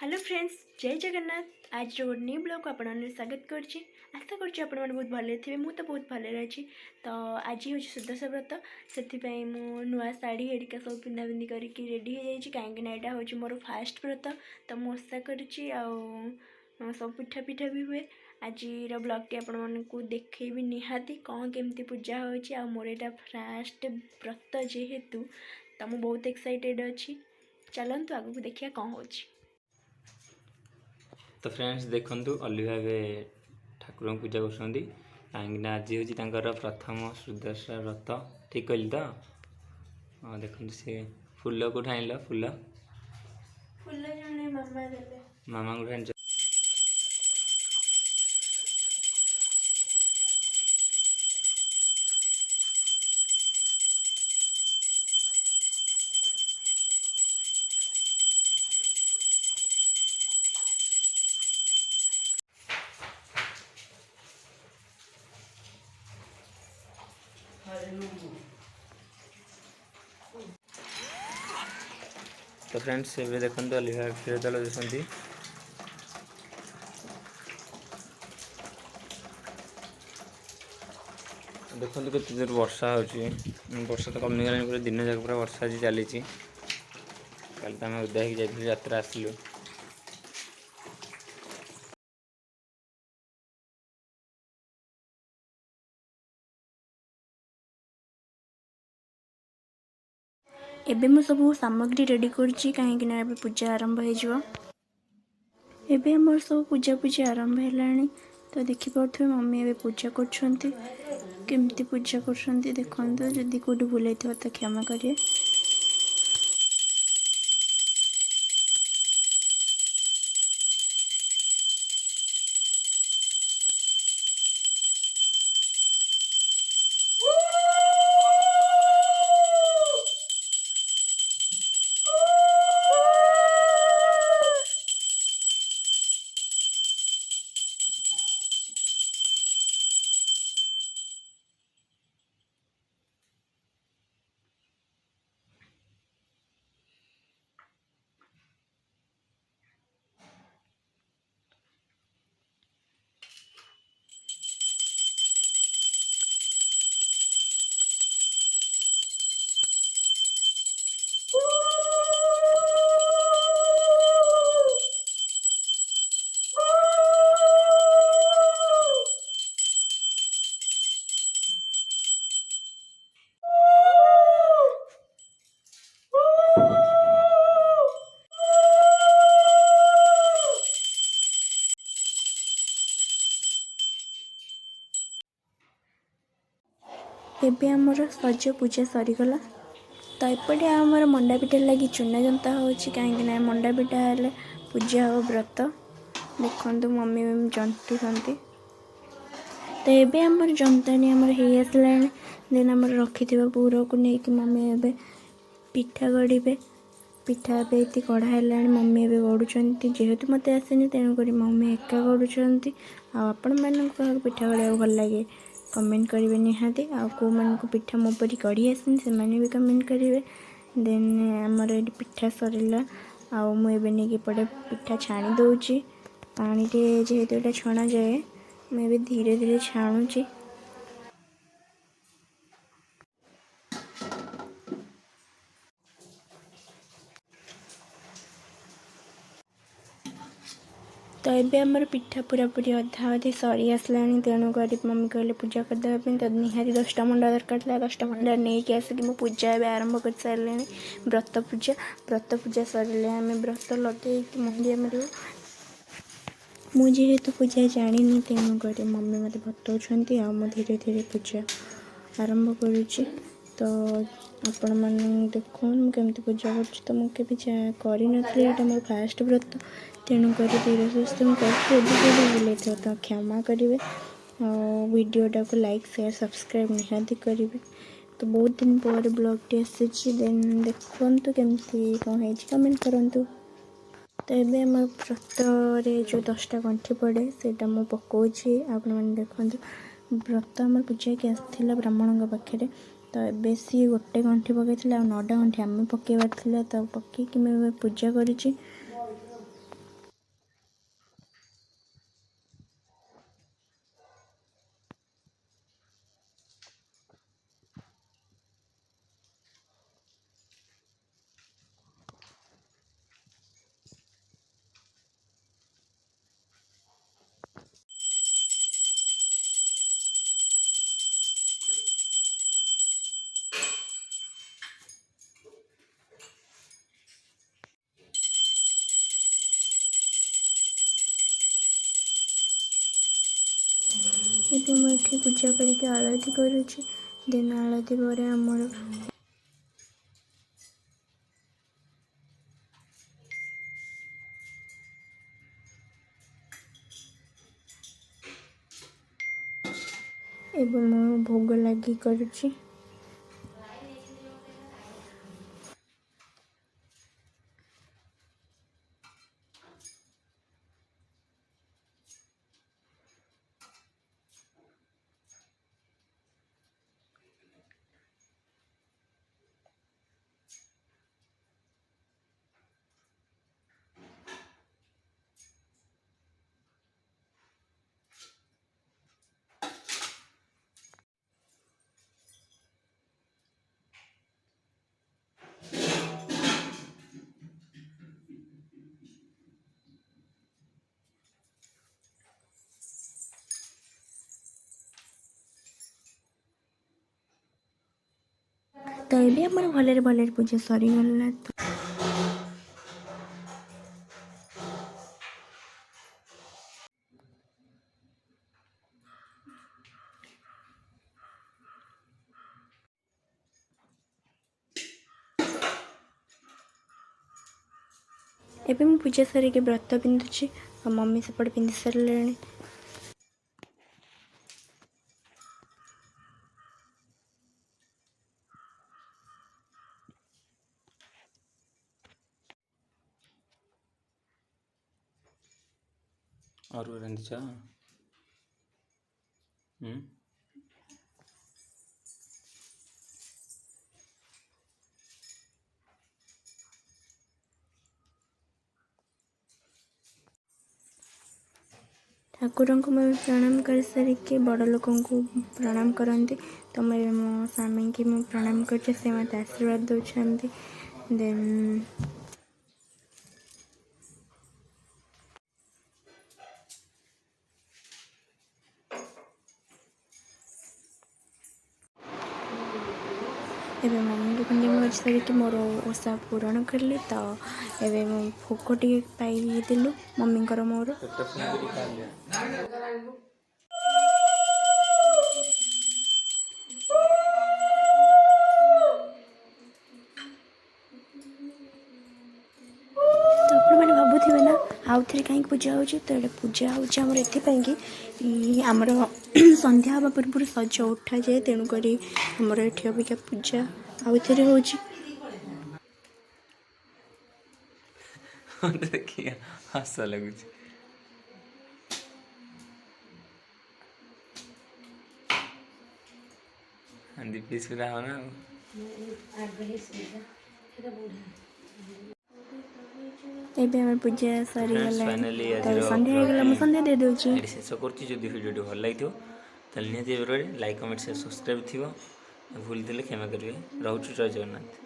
Hello friends, जय जगन्नाथ। आज गोटे न्यू ब्लॉग को आपण स्वागत करछि। आशा करछि आपण मैंने बहुत भले थे। मु तो बहुत भले अच्छी। तो आज हूँ सुदशा व्रत, से मु नुआ शाढ़ी हेरिका सब पिंधा पिंधि करके रेडी हो जाइए कहीं यहाँ हूँ मोर फास्ट व्रत। तो मुझा सब पिठा पिठा भी हुए। आज ब्लॉग टी आपण मानक देखी निहाती कौन केमती पूजा हो मोर यहाँ फास्ट व्रत जेहेतु तो मुझे बहुत एक्साइटेड अच्छी। चलतु आगू देखिए कौन हो। तो फ्रेंड्स देखंतु अलिभा ठाकुर पूजा कहीं आज हूँ प्रथम सुदशा व्रत। ठीक कहली तो हाँ देखो सी फूल को आनल फूल मामा को आन तो फ्रेंड्स ये देखो अलिभा क्षीर तेल देखते देखो केते जोर वर्षा वर्षा तो कमिगला पूरा दिन जाक पूरा वर्षा आज चली। कल तो आम उदा हो जाइए यात्रा आसलु। एबे मु सब सामग्री रेडी करछि कहीं ना एबे पूजा आरंभ हो। एबे हमर सब पूजा पूजा आरंभ हेलानी। तो देखि पड़थि मम्मी एबे पूजा करछंती। केमती पूजा करछंती देखंतु। जदी कोडी भूलैथिबो तो क्षमा करिए। एबे हमर सज पूजा सरीगला। तो एपटे आमर मंडा पिठा लगी चूना जंता होची कहीं मंडा पिठा हेले पूजा हो व्रत। देखंतु मम्मी जंतु संती। तो एबे हमर जंतानी हमर हे आसलानी। देन हमर रखिथिबा पूरा को नेकी मम्मी एबे पिठा गड़ीबे। पिठा एबे इति कढ़ा हेलानी मम्मी एबे गड़ुचंती। जेहेतु मते आसेनी तेणु करी मम्मी एका गड़ुचंती। आ आपण मानक पिठा गड़िया भल लागे कमेंट करेंगे निहाती। आ को मन को पिठा मो परी कढ़ी आसनी से माने भी कमेंट करेंगे। देन आमर ये पिठा सरला। आउ मुझे नहीं पड़े पिठा छाणी दौची पानी जेहेतु ये छणा जाए मुझे धीरे धीरे छाणुची। तो ये आमर पिठा पूरा पूरी अधा अधे सरी आसलानी। तेणुक मम्मी कहले पूजा करदेवाई। तो निहाती 10टा मंडा दरकार था। 10टा मंडा नहीं कि आसिक मो पूजा ए आरंभ कर सारे। व्रत पूजा सर आम व्रत लगे मुंडिया मार। मुझे पूजा जानी तेणुक मम्मी मत बताऊँच। आ धीरे धीरे पूजा आरंभ करुच्ची। तो आपण मैंने देखुन केमती पूजा कर। तो मुझे कर मोर फास्ट व्रत तेणुक धीरे सुस्थ मुझे बुले तो क्षमा करेंगे। वीडियोटा को लाइक शेयर सब्सक्राइब निहाती करेंगे। तो बहुत दिन पर ब्लॉग टी आसी। देन देखु केमती कौन है कमेंट करूँ। तो ये आम व्रत जो 10टा गंठी पड़े से पकाऊँगी। आप देखो व्रत आम पूजा की आसाला ब्राह्मण पाखे। तो ये सी गोटे गंठी पकई 9टा गंठी आम पकईबार तो पकईकि पूजा करुच्ची। ଏବେ ମୁଁ ଏଠି ପୂଜା କରିକି ଆଳତି କରୁଛି। ଦେନ୍ ଆଳତି ପରେ ଆମର ଏବେ ମୁଁ ଭୋଗ ଲାଗି କରୁଛି। ତ ଏବେ ଆମର ଭଲରେ ପୂଜା ସରିଗଲା। ଏବେ ମୁଁ ପୂଜା ସାରିକି ବ୍ରତ ପିନ୍ଧୁଛି ଆଉ ମମ୍ମି ସେପଟେ ପିନ୍ଧି ସାରିଲେଣି। ଅରୁଆ ରାନ୍ଧିଛ? ଠାକୁରଙ୍କୁ ମୁଁ ପ୍ରଣାମ କରିସାରିକି ବଡ଼ ଲୋକଙ୍କୁ ପ୍ରଣାମ କରନ୍ତି। ତ ମୁଁ ମୋ ସ୍ୱାମୀଙ୍କି ମୁଁ ପ୍ରଣାମ କରୁଛି, ସେ ମୋତେ ଆଶୀର୍ବାଦ ଦେଉଛନ୍ତି। ଦେନ୍ ଏବେ ମମ୍ମିଙ୍କୁ ପ୍ରଣାମ କରିସାରିକି ମୋର ଓଷା ପୂରଣ କଲି। ତ ଏବେ ମୁଁ ଭୋଗ ଟିକେ ପାଇଦେଲୁ ମମ୍ମିଙ୍କର ମୋର। ତ ଆପଣମାନେ ଭାବୁଥିବେ ନା ଆଉଥରେ କାହିଁକି ପୂଜା ହେଉଛି? ତ ଏଇଟା ପୂଜା ହେଉଛି ଆମର ଏଥିପାଇଁ କି ଆମର ସନ୍ଧ୍ୟା ହେବା ପୂର୍ବରୁ ସଜ ଉଠାଯାଏ, ତେଣୁକରି ଆମର ଏଠି ଅବିକା ପୂଜା ଆଉଥରେ ହେଉଛି। ଦେଖିଆ ହସ ଲାଗୁଛି। ଦୀପି ସୁରା ହବ ନା ଆଉ। ଏବେ ଆମର ପୂଜା ଫ୍ରେଣ୍ଡସ୍ ସରିଗଲାଣି, ଫାଇନାଲି ତ ଆଜିର ସନ୍ଧ୍ୟା ହେଇଗଲା, ମୁଁ ସନ୍ଧ୍ୟା ଦେଇଦେଉଛି। ଏଠି ଶେଷ କରୁଛି। ଯଦି ଭିଡ଼ିଓଟି ଭଲ ଲାଗିଥିବ ତାହେଲେ ନିହାତି ଭାବରେ ଲାଇକ୍, କମେଣ୍ଟ, ସେୟାର, ସବସ୍କ୍ରାଇବ୍ ଥିବ। ଭୁଲ ଥିଲେ କ୍ଷମା କରିବେ। ରହୁଛି, ଜୟ ଜଗନ୍ନାଥ।